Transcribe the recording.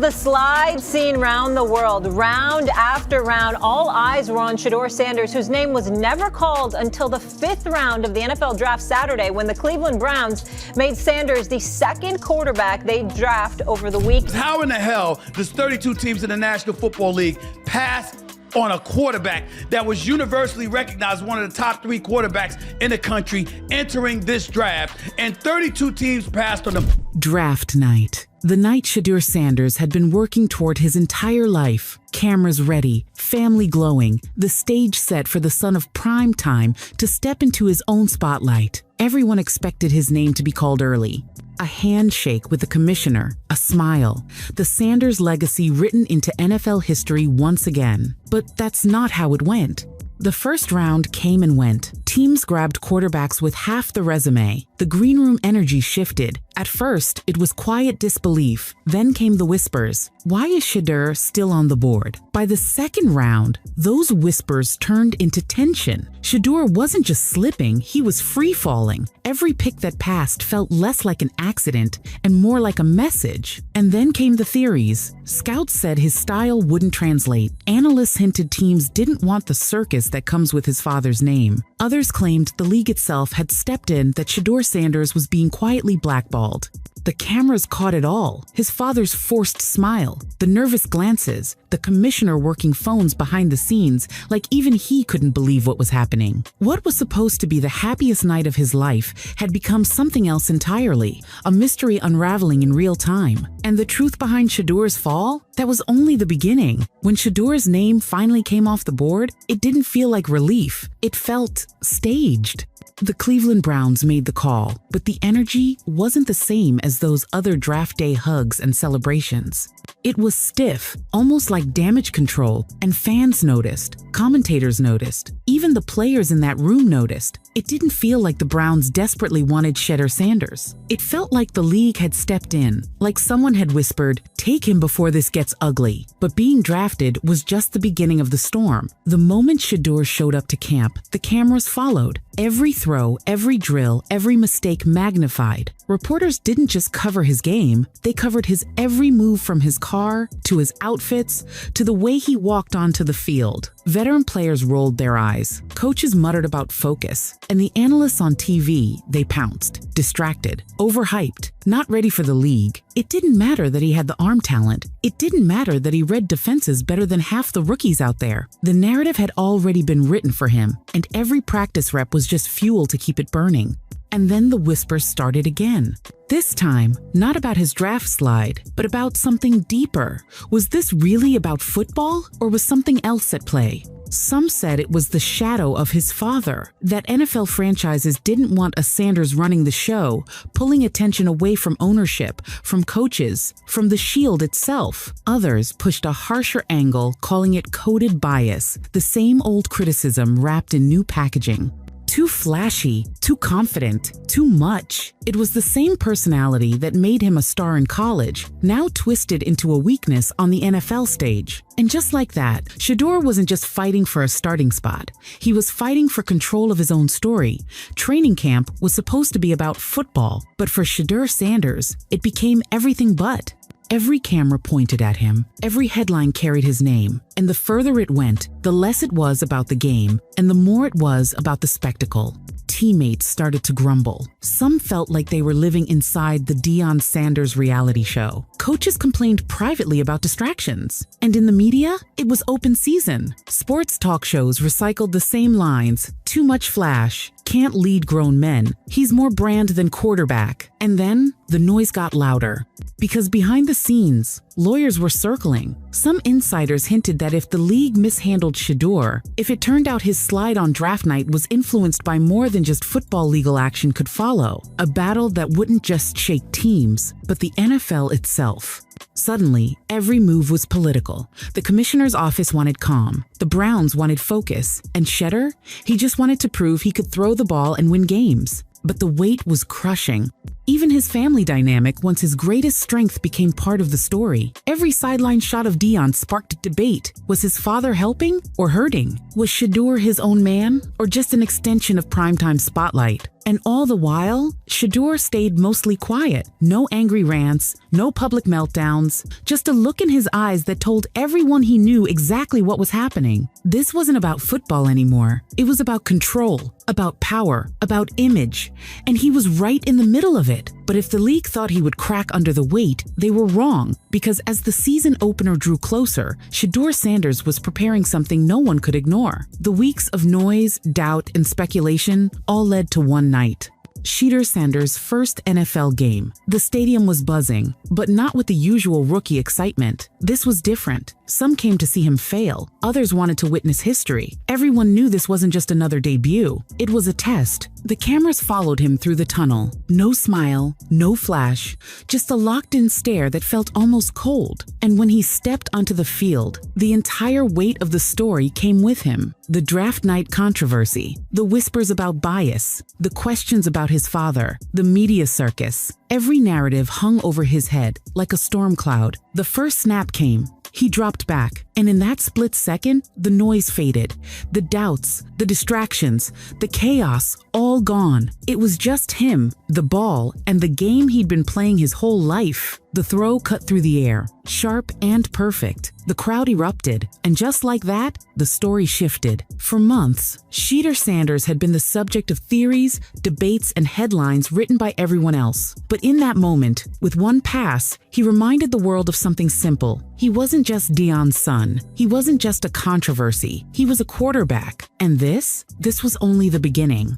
the slide seen round the world, round after round, all eyes were on Shedeur Sanders, whose name was never called until the 5th round of the NFL draft Saturday, when the Cleveland Browns made Sanders the second quarterback they draft over the week. How in the hell does 32 teams in the National Football League pass on a quarterback that was universally recognized as one of the top 3 quarterbacks in the country entering this draft, and 32 teams passed on him? Draft night. The night Shedeur Sanders had been working toward his entire life. Cameras ready, family glowing, the stage set for the son of prime time to step into his own spotlight. Everyone expected his name to be called early. A handshake with the commissioner, a smile, the Sanders legacy written into NFL history once again. But that's not how it went. The first round came and went. Teams grabbed quarterbacks with half the resume. The green room energy shifted. At first, it was quiet disbelief. Then came the whispers. Why is Shedeur still on the board? By the second round, those whispers turned into tension. Shedeur wasn't just slipping, he was free-falling. Every pick that passed felt less like an accident and more like a message. And then came the theories. Scouts said his style wouldn't translate. Analysts hinted teams didn't want the circus that comes with his father's name. Others claimed the league itself had stepped in, that Shedeur Sanders was being quietly blackballed. The cameras caught it all. His father's forced smile, the nervous glances, the commissioner working phones behind the scenes like even he couldn't believe what was happening. What was supposed to be the happiest night of his life had become something else entirely, a mystery unraveling in real time. And the truth behind Shedeur's fall? That was only the beginning. When Shedeur's name finally came off the board, it didn't feel like relief. It felt staged. The Cleveland Browns made the call, but the energy wasn't the same as those other draft day hugs and celebrations. It was stiff, almost like damage control, and fans noticed, commentators noticed, even the players in that room noticed. It didn't feel like the Browns desperately wanted Shedeur Sanders. It felt like the league had stepped in, like someone had whispered, "Take him before this gets ugly." But being drafted was just the beginning of the storm. The moment Shedeur showed up to camp, the cameras followed. Every throw, every drill, every mistake magnified. Reporters didn't just cover his game, they covered his every move, from his car, to his outfits, to the way he walked onto the field. Veteran players rolled their eyes, coaches muttered about focus, and the analysts on TV, they pounced, distracted, overhyped, not ready for the league. It didn't matter that he had the arm talent. It didn't matter that he read defenses better than half the rookies out there. The narrative had already been written for him, and every practice rep was just fuel to keep it burning. And then the whispers started again. This time, not about his draft slide, but about something deeper. Was this really about football, or was something else at play? Some said it was the shadow of his father, that NFL franchises didn't want a Sanders running the show, pulling attention away from ownership, from coaches, from the Shield itself. Others pushed a harsher angle, calling it coded bias, the same old criticism wrapped in new packaging. Too flashy, too confident, too much. It was the same personality that made him a star in college, now twisted into a weakness on the NFL stage. And just like that, Shedeur wasn't just fighting for a starting spot. He was fighting for control of his own story. Training camp was supposed to be about football, but for Shedeur Sanders, it became everything but. Every camera pointed at him, every headline carried his name, and the further it went, the less it was about the game, and the more it was about the spectacle. Teammates started to grumble. Some felt like they were living inside the Deion Sanders reality show. Coaches complained privately about distractions. And in the media, it was open season. Sports talk shows recycled the same lines. Too much flash. Can't lead grown men. He's more brand than quarterback. And then the noise got louder. Because behind the scenes, lawyers were circling. Some insiders hinted that if the league mishandled Shedeur, if it turned out his slide on draft night was influenced by more than just football legal action could follow, a battle that wouldn't just shake teams, but the NFL itself. Suddenly, every move was political. The commissioner's office wanted calm. The Browns wanted focus. And Shedeur? He just wanted to prove he could throw the ball and win games. But the weight was crushing. Even his family dynamic once his greatest strength became part of the story. Every sideline shot of Deion sparked debate. Was his father helping or hurting? Was Shedeur his own man or just an extension of primetime spotlight? And all the while, Shedeur stayed mostly quiet. No angry rants, no public meltdowns, just a look in his eyes that told everyone he knew exactly what was happening. This wasn't about football anymore. It was about control, about power, about image. And he was right in the middle of it. But if the league thought he would crack under the weight, they were wrong. Because as the season opener drew closer, Shedeur Sanders was preparing something no one could ignore. The weeks of noise, doubt, and speculation all led to one night. Shedeur Sanders' first NFL game. The stadium was buzzing, but not with the usual rookie excitement. This was different. Some came to see him fail. Others wanted to witness history. Everyone knew this wasn't just another debut. It was a test. The cameras followed him through the tunnel. No smile, no flash, just a locked-in stare that felt almost cold. And when he stepped onto the field, the entire weight of the story came with him. The draft night controversy, the whispers about bias, the questions about his father, the media circus. Every narrative hung over his head like a storm cloud. The first snap came. He dropped back, and in that split second, the noise faded. The doubts, the distractions, the chaos, all gone. It was just him, the ball, and the game he'd been playing his whole life. The throw cut through the air, sharp and perfect. The crowd erupted, and just like that, the story shifted. For months, Shedeur Sanders had been the subject of theories, debates, and headlines written by everyone else. But in that moment, with one pass, he reminded the world of something simple. He wasn't just Deion's son. He wasn't just a controversy. He was a quarterback. And this was only the beginning.